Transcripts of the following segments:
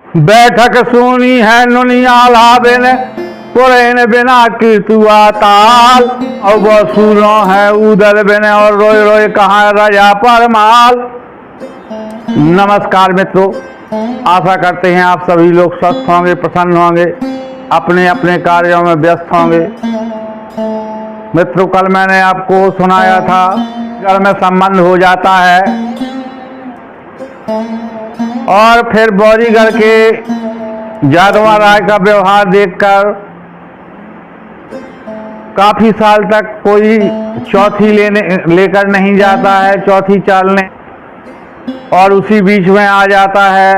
बैठक सुनी है नुनियाला बिन पुरैन बिना कीर्तुआ ताल। और वसूलों है उदल बिन और रोए रोए कहाँ राजा परमाल। नमस्कार मित्रों, आशा करते हैं आप सभी लोग स्वस्थ होंगे, प्रसन्न होंगे, अपने अपने कार्यों में व्यस्त होंगे। मित्रों, कल मैंने आपको सुनाया था घर में संबंध हो जाता है और फिर बौरीगढ़ के जादवा राय का व्यवहार देखकर काफी साल तक कोई चौथी लेकर नहीं जाता है, चौथी चालने। और उसी बीच में आ जाता है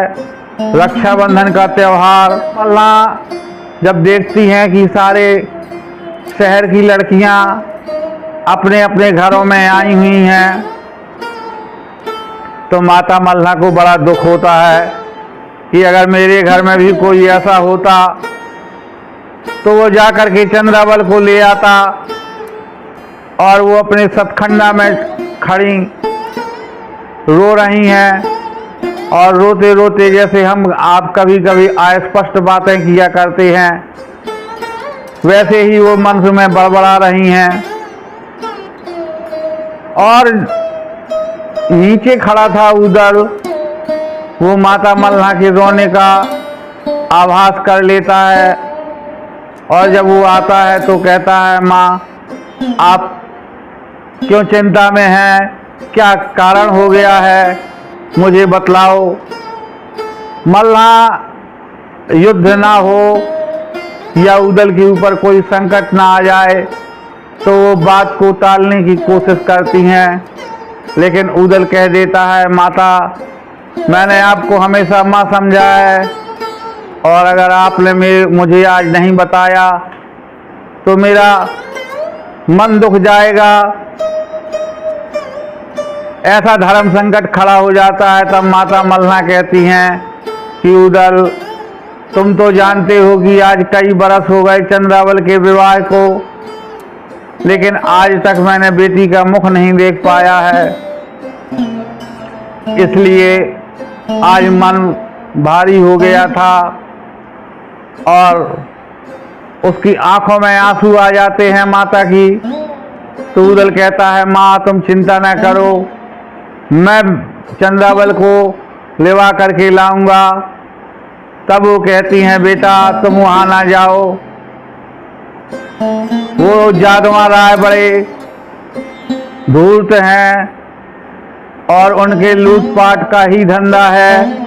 रक्षाबंधन का त्यौहार। अल्लाह जब देखती हैं कि सारे शहर की लड़कियां अपने अपने घरों में आई हुई हैं, तो माता मल्ला को बड़ा दुख होता है कि अगर मेरे घर में भी कोई ऐसा होता तो वो जाकर के चंद्रावल को ले आता और वो अपने सतखंडा में खड़ी रो रही हैं और रोते रोते, जैसे हम आप कभी कभी अस्पष्ट बातें किया करते हैं, वैसे ही वो मन में बड़बड़ा रही हैं। और नीचे खड़ा था उदल, वो माता मल्ला के रोने का आभास कर लेता है और जब वो आता है तो कहता है, माँ आप क्यों चिंता में हैं, क्या कारण हो गया है, मुझे बतलाओ। मल्ला युद्ध ना हो या उदल के ऊपर कोई संकट ना आ जाए तो वो बात को टालने की कोशिश करती हैं, लेकिन उदल कह देता है, माता मैंने आपको हमेशा माँ समझा है और अगर आपने मुझे आज नहीं बताया तो मेरा मन दुख जाएगा। ऐसा धर्म संकट खड़ा हो जाता है। तब माता मल्ला कहती हैं कि उदल, तुम तो जानते हो कि आज कई बरस हो गए चंद्रावल के विवाह को, लेकिन आज तक मैंने बेटी का मुख नहीं देख पाया है, इसलिए आज मन भारी हो गया था। और उसकी आंखों में आंसू आ जाते हैं माता की। तो उदल कहता है, माँ तुम चिंता न करो, मैं चंद्रावल को लेवा करके लाऊंगा। तब वो कहती हैं, बेटा तुम वहां ना जाओ, वो जादवा राय बड़े धूर्त हैं और उनके लूटपाट का ही धंधा है।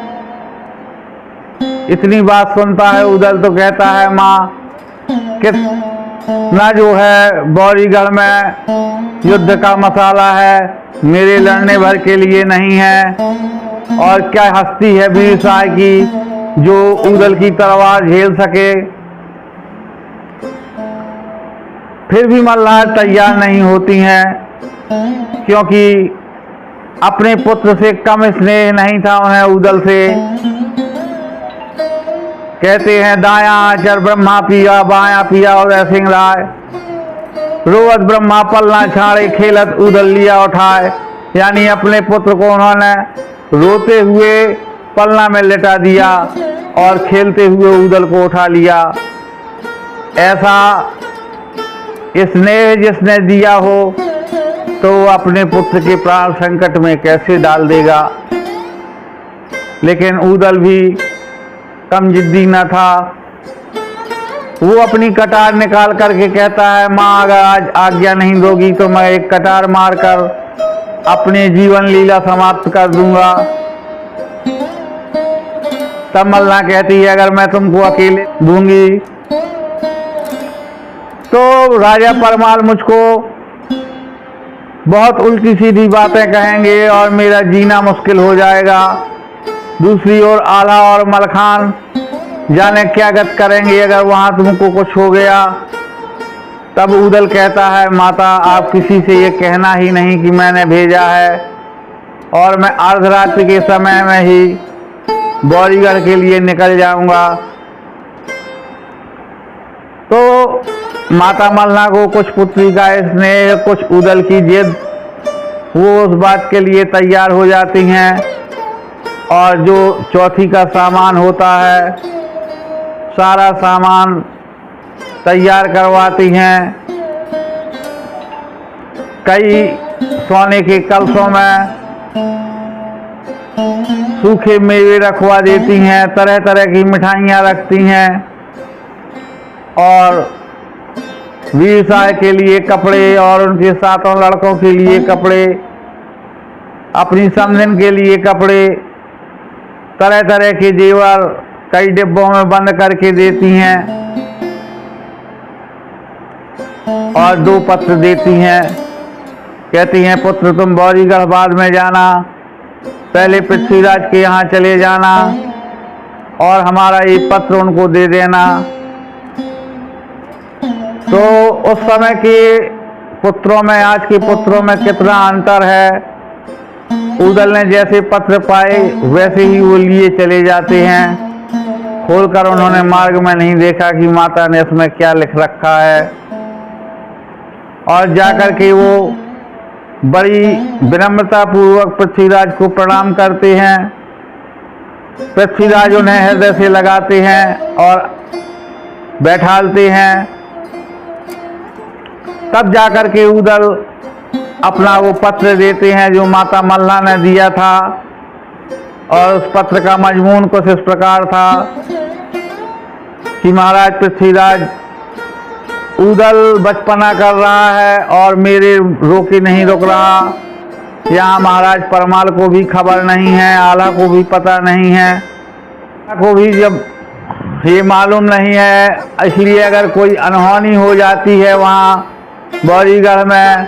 इतनी बात सुनता है उदल तो कहता है, माँ कितना जो है बौरीगढ़ में युद्ध का मसाला है, मेरे लड़ने भर के लिए नहीं है। और क्या हस्ती है वीरसाय की जो उदल की तलवार झेल सके। फिर भी मल्हार तैयार नहीं होती हैं, क्योंकि अपने पुत्र से कम स्नेह नहीं था उन्हें उदल से। कहते हैं, दाया आचर ब्रह्मा पिया, बाया पिया और सिंह राय, रोवत ब्रह्मा पलना छाड़े, खेलत उदल लिया उठाए। यानी अपने पुत्र को उन्होंने रोते हुए पलना में लेटा दिया और खेलते हुए उदल को उठा लिया। ऐसा स्नेह जिसने दिया हो तो अपने पुत्र के प्राण संकट में कैसे डाल देगा। लेकिन उदल भी कम जिद्दी न था। वो अपनी कटार निकाल करके कहता है, माँ अगर आज आज्ञा नहीं दोगी तो मैं एक कटार मारकर अपने जीवन लीला समाप्त कर दूंगा। तब मल्ला कहती है, अगर मैं तुमको अकेले दूंगी तो राजा परमाल मुझको बहुत उल्टी सीधी बातें कहेंगे और मेरा जीना मुश्किल हो जाएगा। दूसरी ओर आला और मलखान जाने क्या गत करेंगे अगर वहां तुमको कुछ हो गया। तब उदल कहता है, माता आप किसी से ये कहना ही नहीं कि मैंने भेजा है और मैं अर्धरात्रि के समय में ही बौरीगढ़ के लिए निकल जाऊंगा। तो माता मल्ला को कुछ पुत्री का स्नेह, कुछ उदल की जिद, वो उस बात के लिए तैयार हो जाती हैं। और जो चौथी का सामान होता है सारा सामान तैयार करवाती हैं। कई सोने के कलशों में सूखे मेवे रखवा देती हैं, तरह तरह की मिठाइयाँ रखती हैं और वीर शाह के लिए कपड़े और उनके सातों लड़कों के लिए कपड़े, अपनी समधन के लिए कपड़े, तरह तरह के जेवर कई डिब्बों में बंद करके देती हैं और 2 पत्र देती हैं। कहती हैं पुत्र तुम बौरीगढ़ बाद में जाना, पहले पृथ्वीराज के यहाँ चले जाना और हमारा ये पत्र उनको दे देना। तो उस समय के पुत्रों में आज के पुत्रों में कितना अंतर है। उदल ने जैसे पत्र पाए वैसे ही वो लिए चले जाते हैं। खोलकर उन्होंने मार्ग में नहीं देखा कि माता ने इसमें क्या लिख रखा है और जाकर के वो बड़ी विनम्रता पूर्वक पृथ्वीराज को प्रणाम करते हैं। पृथ्वीराज उन्हें हृदय से लगाते हैं और बैठालते हैं। तब जाकर के उदल अपना वो पत्र देते हैं जो माता मल्ला ने दिया था और उस पत्र का मजमून कुछ इस प्रकार था कि महाराज पृथ्वीराज उदल बचपना कर रहा है और मेरे रोके नहीं रुक रहा। यहाँ महाराज परमाल को भी खबर नहीं है, आला को भी पता नहीं है, को भी जब ये मालूम नहीं है, इसलिए अगर कोई अनहोनी हो जाती है वहाँ बौरीगढ़ में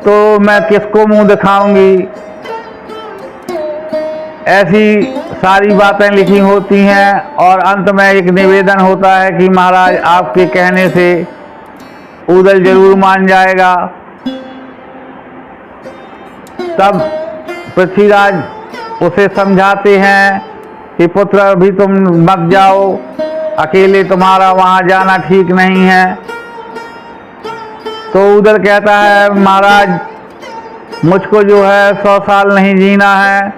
तो मैं किसको मुंह दिखाऊंगी। ऐसी सारी बातें लिखी होती हैं और अंत में एक निवेदन होता है कि महाराज आपके कहने से उदल जरूर मान जाएगा। तब पृथ्वीराज उसे समझाते हैं कि पुत्र अभी तुम मत जाओ, अकेले तुम्हारा वहाँ जाना ठीक नहीं है। तो उदल कहता है महाराज मुझको जो है 100 साल नहीं जीना है,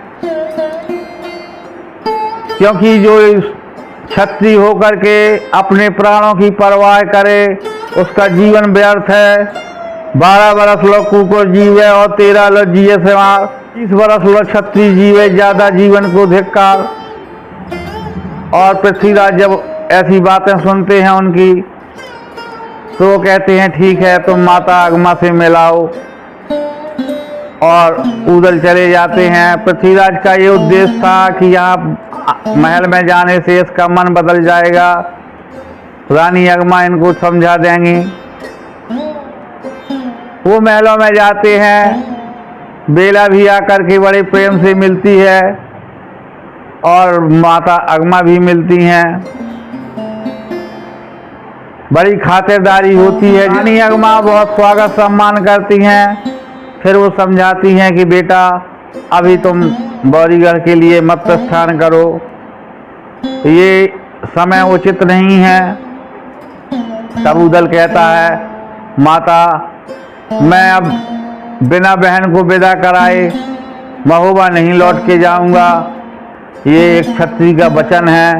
क्योंकि जो क्षत्रिय होकर के अपने प्राणों की परवाह करे उसका जीवन व्यर्थ है। 12 बरस लो कुकुर जीवे और 13 लो जिये से 30 बरस लो क्षत्रिय जीवे, ज्यादा जीवन को धिक्कार। और पृथ्वीराज जब ऐसी बातें सुनते हैं उनकी तो वो कहते हैं ठीक है तुम माता अगमा से मिलाओ और उदल चले जाते हैं। पृथ्वीराज का ये उद्देश्य था कि यहाँ महल में जाने से इसका मन बदल जाएगा, रानी अगमा इनको समझा देंगी। वो महलों में जाते हैं, बेला भी आकर के बड़े प्रेम से मिलती है और माता अगमा भी मिलती हैं। बड़ी खातिरदारी होती है। रानी अगमा बहुत स्वागत सम्मान करती हैं। फिर वो समझाती हैं कि बेटा अभी तुम बौरीगढ़ के लिए मत प्रस्थान करो, ये समय उचित नहीं है। तब उदल कहता है माता मैं अब बिना बहन को विदा कराए महोबा नहीं लौट के जाऊंगा, ये एक क्षत्रिय का वचन है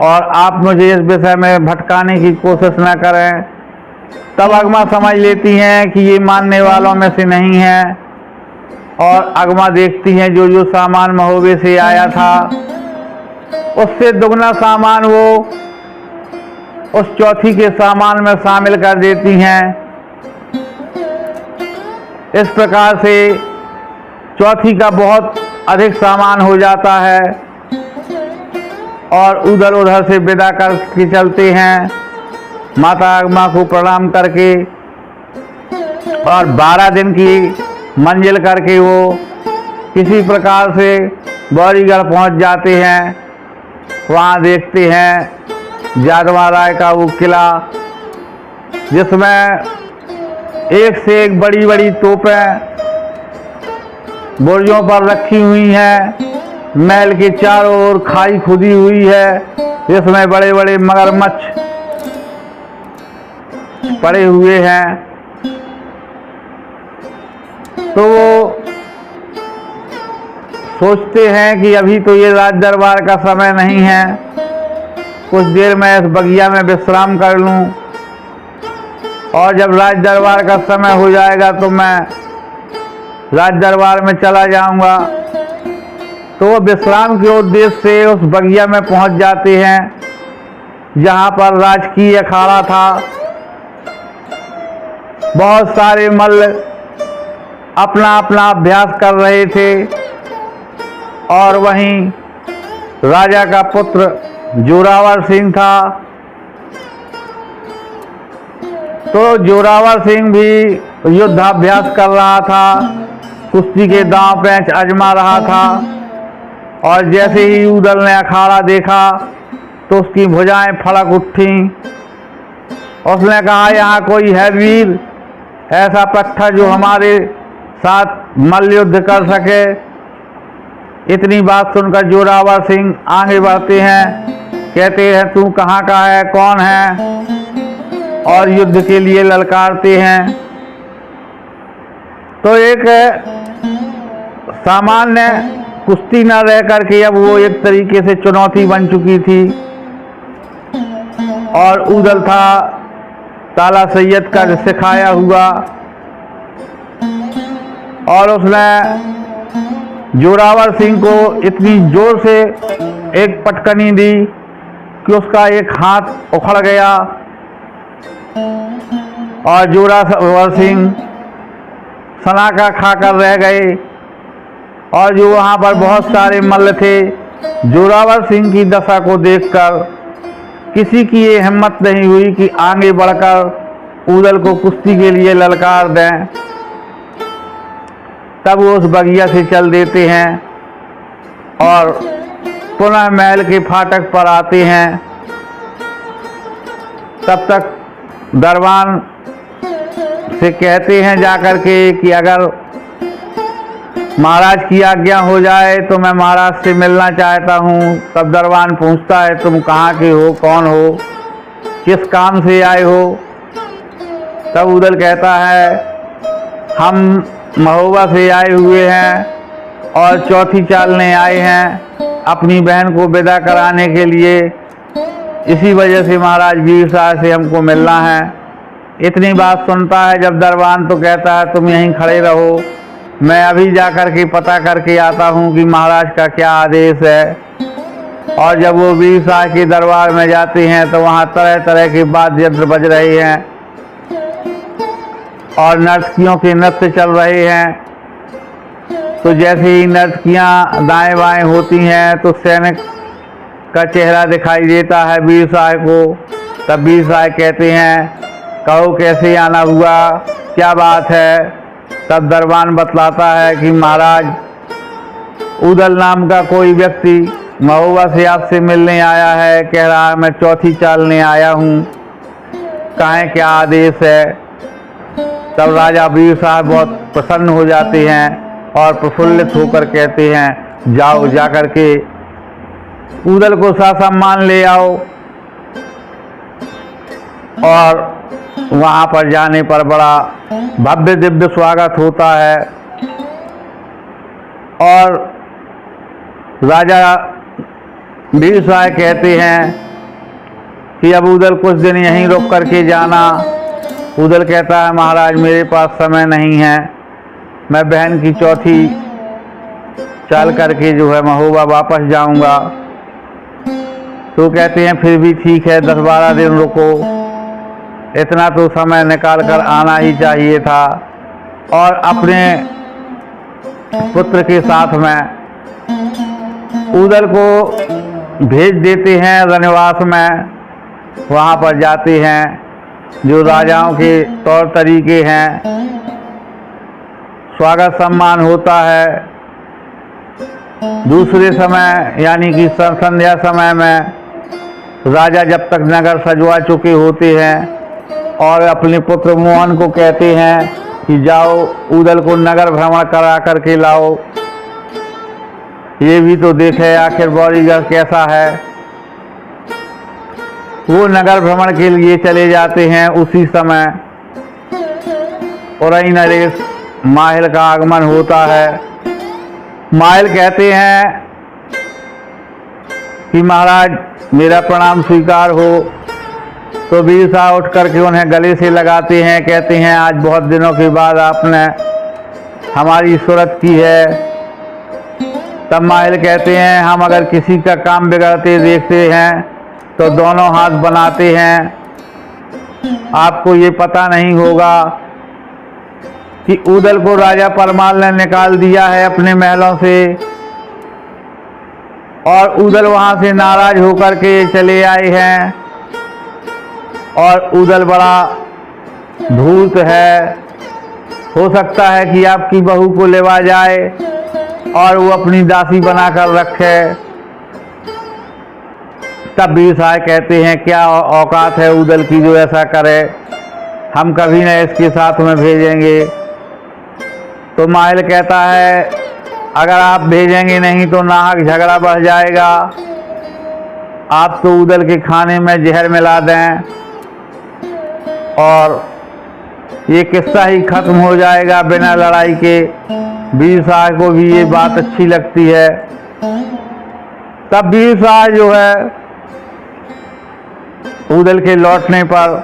और आप मुझे इस विषय में भटकाने की कोशिश न करें। तब अगमा समझ लेती हैं कि ये मानने वालों में से नहीं है और अगमा देखती हैं जो जो सामान महोबे से आया था उससे दुगना सामान वो उस चौथी के सामान में शामिल कर देती हैं। इस प्रकार से चौथी का बहुत अधिक सामान हो जाता है और उधर उधर से विदा करके चलते हैं माता अगमा को प्रणाम करके। और 12 दिन की मंजिल करके वो किसी प्रकार से बौरीगढ़ पहुंच जाते हैं। वहाँ देखते हैं जादवा राय का वो किला जिसमें एक से एक बड़ी बड़ी तोपें बुर्जों पर रखी हुई हैं। महल के चारों ओर खाई खुदी हुई है जिसमें बड़े बड़े मगरमच्छ पड़े हुए हैं। तो वो सोचते हैं कि अभी तो ये राज दरबार का समय नहीं है, कुछ देर मैं इस बगिया में विश्राम कर लूं और जब राज दरबार का समय हो जाएगा तो मैं राज दरबार में चला जाऊंगा। तो वो विश्राम के उद्देश्य से उस बगिया में पहुंच जाते हैं जहां पर राजकीय अखाड़ा था। बहुत सारे मल्ल अपना अपना अभ्यास कर रहे थे और वहीं राजा का पुत्र जोरावर सिंह था। तो जोरावर सिंह भी युद्धाभ्यास कर रहा था, कुश्ती के दांव पेंच आजमा रहा था और जैसे ही उदल ने अखाड़ा देखा तो उसकी भुजाएं फड़क उठी। उसने कहा, यहाँ कोई है वीर, ऐसा पत्थर जो हमारे साथ मल्ल युद्ध कर सके। इतनी बात सुनकर जोरावर सिंह आगे बढ़ते हैं, कहते हैं तू कहाँ का है, कौन है, और युद्ध के लिए ललकारते हैं। तो एक सामान्य कुश्ती न रह करके अब वो एक तरीके से चुनौती बन चुकी थी और उदल था ताला सैयद का सिखाया हुआ और उसने जोरावर सिंह को इतनी जोर से एक पटकनी दी कि उसका एक हाथ उखड़ गया और जोरावर सिंह सनाका खाकर रह गए। और जो वहाँ पर बहुत सारे मल्ल थे, जोरावर सिंह की दशा को देखकर किसी की ये हिम्मत नहीं हुई कि आगे बढ़कर उदल को कुश्ती के लिए ललकार दें। तब वो उस बगिया से चल देते हैं और पुनः महल के फाटक पर आते हैं। तब तक दरबान से कहते हैं जाकर के कि अगर महाराज की आज्ञा हो जाए तो मैं महाराज से मिलना चाहता हूँ। तब दरबान पूछता है, तुम कहाँ के हो, कौन हो, किस काम से आए हो। तब उदल कहता है, हम महोबा से आए हुए हैं और चौथी चालने आए हैं अपनी बहन को विदा कराने के लिए। इसी वजह से महाराज वीर शाह से हमको मिलना है। इतनी बात सुनता है जब दरबान तो कहता है, तुम यहीं खड़े रहो, मैं अभी जाकर के पता करके आता हूँ कि महाराज का क्या आदेश है। और जब वो वीर शाह के दरबार में जाते हैं तो वहाँ तरह तरह के वाद्य यंत्र बज रहे हैं और नर्तकियों के नृत्य चल रहे हैं। तो जैसे ही नर्तकियाँ दाएं बाएं होती हैं तो सैनिक का चेहरा दिखाई देता है वीर शाह को। तब वीर शाह कहते हैं, कहो कैसे आना हुआ, क्या बात है। तब दरबान बतलाता है कि महाराज, उदल नाम का कोई व्यक्ति महोबा से आपसे मिलने आया है, कह रहा है मैं चौथी चालने आया हूँ, कहें क्या आदेश है। तब राजा वीर शाह बहुत प्रसन्न हो जाते हैं और प्रफुल्लित होकर कहते हैं, जाओ जाकर के उदल को ससम्मान ले आओ। और वहाँ पर जाने पर बड़ा भव्य दिव्य स्वागत होता है और राजा वीर शाह कहते हैं कि अब उदल कुछ दिन यहीं रुक करके जाना। उदल कहता है, महाराज मेरे पास समय नहीं है, मैं बहन की चौथी चाल करके जो है महोबा वापस जाऊंगा। तो कहते हैं फिर भी ठीक है, 10-12 दिन रुको, इतना तो समय निकाल कर आना ही चाहिए था। और अपने पुत्र के साथ में उदल को भेज देते हैं रनवास में। वहाँ पर जाते हैं, जो राजाओं के तौर तरीके हैं, स्वागत सम्मान होता है। दूसरे समय यानी कि संध्या समय में राजा जब तक नगर सजवा चुके होते हैं और अपने पुत्र मोहन को कहते हैं कि जाओ उदल को नगर भ्रमण करा करके लाओ, ये भी तो देखे आखिर बॉडीगार्ड कैसा है। वो नगर भ्रमण के लिए चले जाते हैं। उसी समय उरई नरेश माहिल का आगमन होता है मायल कहते हैं कि महाराज मेरा प्रणाम स्वीकार हो। तो वीर शाह उठ करके उन्हें गले से लगाते हैं, कहते हैं आज बहुत दिनों के बाद आपने हमारी सूरत की है। तब मायल कहते हैं हम अगर किसी का काम बिगड़ते देखते हैं तो दोनों हाथ बनाते हैं। आपको ये पता नहीं होगा कि ऊदल को राजा परमाल ने निकाल दिया है अपने महलों से, और ऊदल वहां से नाराज होकर के चले आए हैं। और ऊदल बड़ा धूर्त है, हो सकता है कि आपकी बहू को लेवा जाए और वो अपनी दासी बनाकर रखे। तब वीर शाह कहते हैं क्या औकात है ऊदल की जो ऐसा करे, हम कभी न इसके साथ में भेजेंगे। तो मायल कहता है अगर आप भेजेंगे नहीं तो नाहक झगड़ा बढ़ जाएगा, आप तो ऊदल के खाने में जहर मिला दें और ये किस्सा ही खत्म हो जाएगा बिना लड़ाई के। वीर शाह को भी ये बात अच्छी लगती है। तब वीर शाह जो है ऊदल के लौटने पर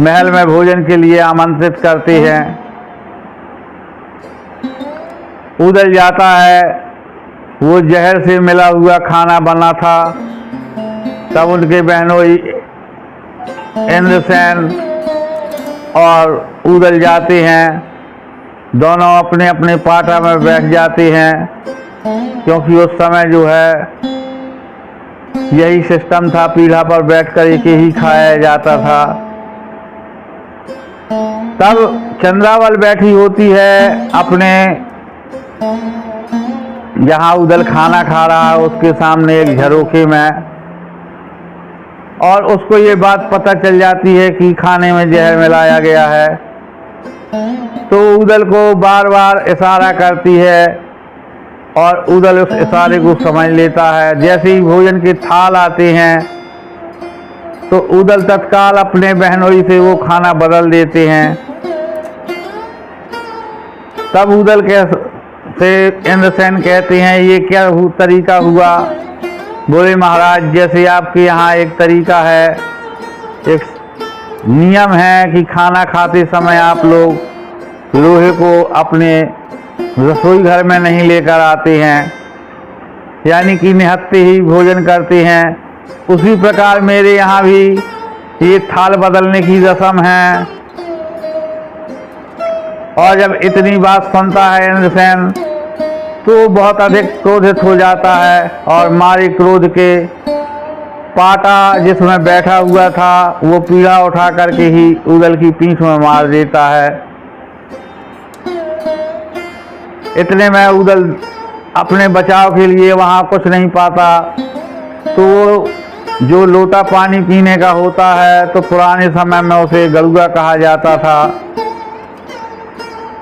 महल में भोजन के लिए आमंत्रित करते हैं। ऊदल जाता है, वो जहर से मिला हुआ खाना बना था। तब उनके बहनोई इंद्रसेन और ऊदल जाते हैं, दोनों अपने अपने पाटा में बैठ जाते हैं, क्योंकि उस समय जो है यही सिस्टम था, पीढ़ा पर बैठकर एक ही खाया जाता था। तब चंद्रावल बैठी होती है अपने जहां ऊदल खाना खा रहा है उसके सामने एक झरोखे में, और उसको ये बात पता चल जाती है कि खाने में जहर मिलाया गया है। तो ऊदल को बार बार इशारा करती है और ऊदल उस इशारे को समझ लेता है। जैसे ही भोजन के थाल आते हैं तो ऊदल तत्काल अपने बहनोई से वो खाना बदल देते हैं। तब ऊदल से इंद्रसेन कहते हैं ये क्या तरीका हुआ। बोले महाराज जैसे आपके यहाँ एक तरीका है, एक नियम है कि खाना खाते समय आप लोग लोहे को अपने रसोई घर में नहीं लेकर आते हैं, यानी कि निहत्ते ही भोजन करते हैं, उसी प्रकार मेरे यहाँ भी ये थाल बदलने की रस्म है। और जब इतनी बात सुनता है इंद्रसेन तो बहुत अधिक क्रोधित हो जाता है और मारे क्रोध के पाटा जिसमें बैठा हुआ था वो पीढ़ा उठा करके ही ऊदल की पीठ में मार देता है। इतने में ऊदल अपने बचाव के लिए वहाँ कुछ नहीं पाता, तो जो लोटा पानी पीने का होता है तो पुराने समय में उसे गरुआ कहा जाता था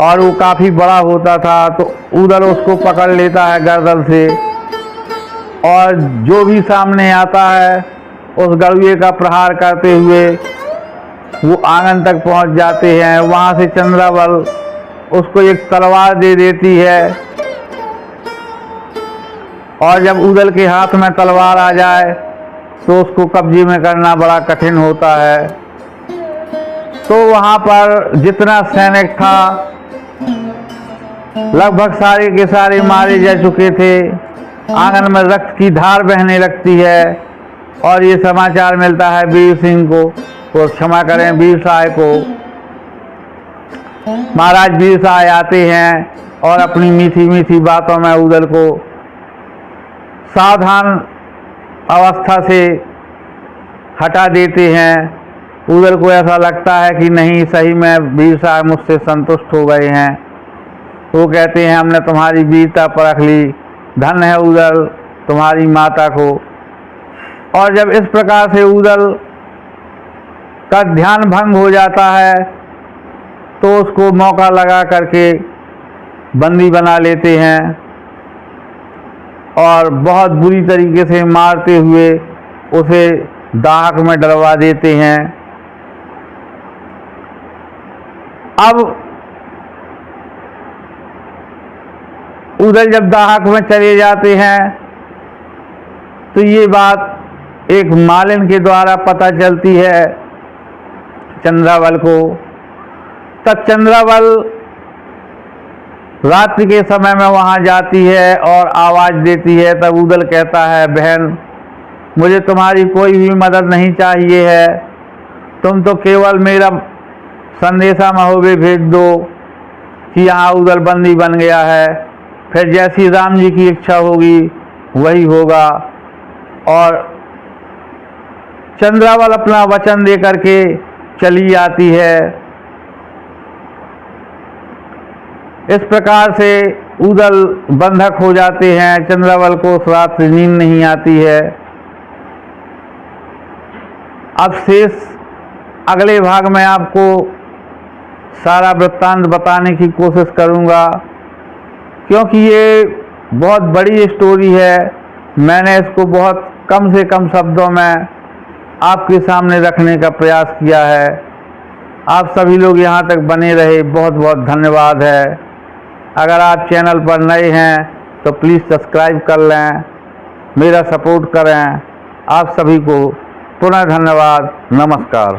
और वो काफ़ी बड़ा होता था। तो ऊदल उसको पकड़ लेता है गर्दन से और जो भी सामने आता है उस गरुए का प्रहार करते हुए वो आंगन तक पहुंच जाते हैं। वहां से चंद्रावल उसको एक तलवार दे देती है और जब ऊदल के हाथ में तलवार आ जाए तो उसको कब्जे में करना बड़ा कठिन होता है। तो वहां पर जितना सैनिक था लगभग सारे के सारे मारे जा चुके थे। आंगन में रक्त की धार बहने लगती है और ये समाचार मिलता है वीर सिंह को, क्षमा करें वीर शाह को। महाराज वीर शाह आते हैं और अपनी मीठी मीठी बातों में ऊदल को सावधान अवस्था से हटा देते हैं। ऊदल को ऐसा लगता है कि नहीं सही में वीर शाह मुझसे संतुष्ट हो गए हैं। वो कहते हैं हमने तुम्हारी वीरता परख ली, धन्य है ऊदल तुम्हारी माता को। और जब इस प्रकार से ऊदल का ध्यान भंग हो जाता है तो उसको मौका लगा करके बंदी बना लेते हैं और बहुत बुरी तरीके से मारते हुए उसे दाहक में डलवा देते हैं। अब उधर जब दाहक में चले जाते हैं तो ये बात एक मालिन के द्वारा पता चलती है चंद्रावल को। तब चंद्रावल रात्रि के समय में वहां जाती है और आवाज देती है। तब उदल कहता है, बहन मुझे तुम्हारी कोई भी मदद नहीं चाहिए है, तुम तो केवल मेरा संदेशा महोबे भेज दो कि यहाँ उदल बंदी बन गया है, फिर जैसी राम जी की इच्छा होगी वही होगा। और चंद्रावल अपना वचन दे करके चली आती है। इस प्रकार से उदल बंधक हो जाते हैं। चंद्रावल को उस रात से नींद नहीं आती है। अब शेष अगले भाग में आपको सारा वृत्तांत बताने की कोशिश करूंगा, क्योंकि ये बहुत बड़ी स्टोरी है। मैंने इसको बहुत कम से कम शब्दों में आपके सामने रखने का प्रयास किया है। आप सभी लोग यहाँ तक बने रहे, बहुत बहुत धन्यवाद है। अगर आप चैनल पर नए हैं तो प्लीज़ सब्सक्राइब कर लें, मेरा सपोर्ट करें। आप सभी को पुनः धन्यवाद, नमस्कार।